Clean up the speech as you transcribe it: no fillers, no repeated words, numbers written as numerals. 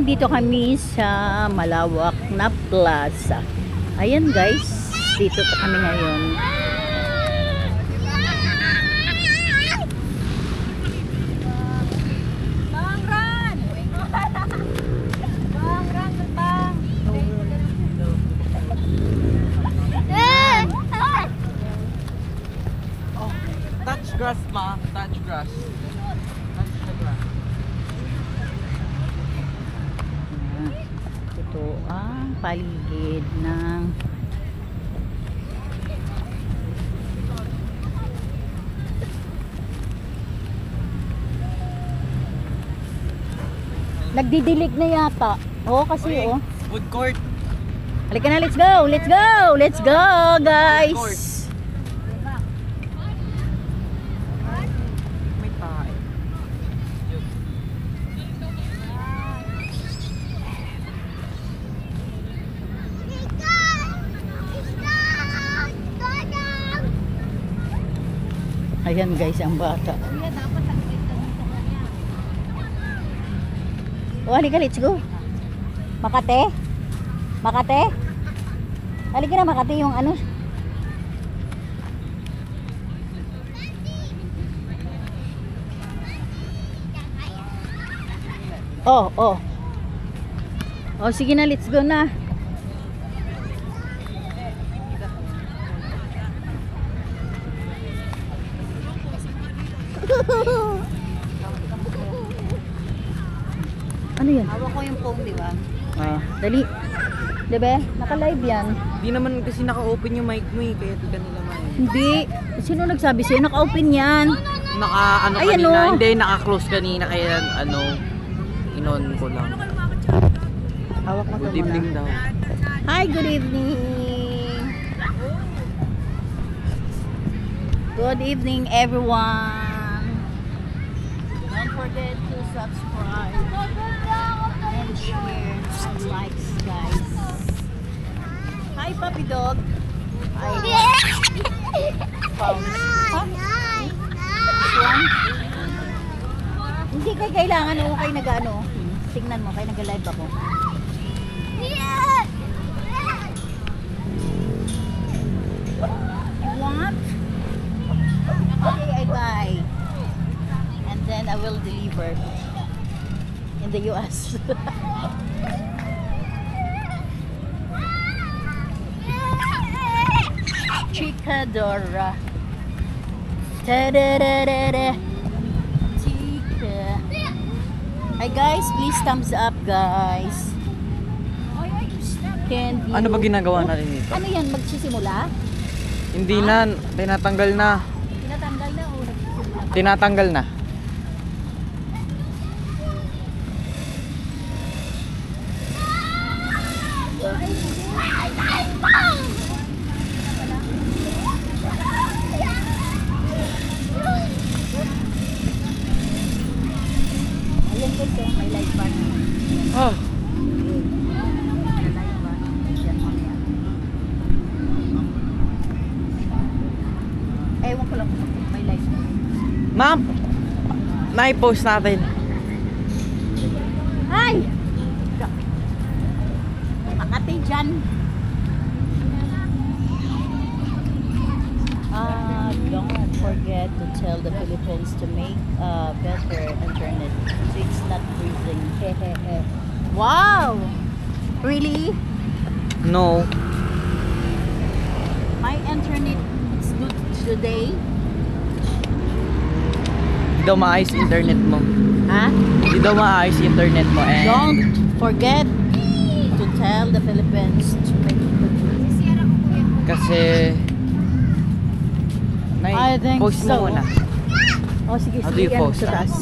nandito kami sa malawak na plaza. Ayan guys, dito kami ngayon. Touch grass, ma. Touch grass. Touch the grass. Ito ang paligid ng nagdidilig na yata. Oo, kasi Okay. oh. Food court. Halika na, let's go! Let's go! Let's go, guys! May tayo. Ayan guys, ang bata. Oh, halika, let's go. Makate? Makate? Halika na, Makate, yung ano. Oh, oh. Oh, sige na, let's go na. Ano yan? Hawak ko yung phone, di ba? Ah, dali. Diba? Naka-live yan. Di naman kasi naka-open yung mic mo eh, kaya di ka nila main. Hindi. Sino nagsabi sa'yo? Naka-open yan. Naka-ano Ayan, kanina, oh. hindi, naka-close kanina kaya ano, inon ko lang. Hawak mo Good to evening muna. daw. Hi, good evening. Good evening, everyone. Don't forget to subscribe and share and likes, guys. Hi, puppy dog. Hi. Pause. Huh? This one? Hindi kay kailangan okay nag-ano. Tingnan mo, kaya nag-live ako. What? Okay, I buy. And then I will deliver in the US. Chicadora. Ta-da-da-da-da. Chica. Hi guys, please thumbs up guys. Candy. Ano ba ginagawa natin dito? Ano yan? Magsisimula? Hindi na, tinatanggal na. Tinatanggal na o nagsisimula? Tinatanggal na. Ayan guys, oh, may live band. Oh, May live band. Yan, mamaya. Ewan ko lang kung may live band. ma'am, na-post natin. Hi! Makati dyan. Don't forget to tell the Philippines to make better internet so it's not freezing. Wow! Really? No. My internet is good today. Hindi daw maayos internet mo. Ha? Hindi daw maayos internet mo. Don't forget to tell the Philippines to make Kasi I think post so. mo muna. Oh, sige, How do sige. you Yan, post, sa ah? taas.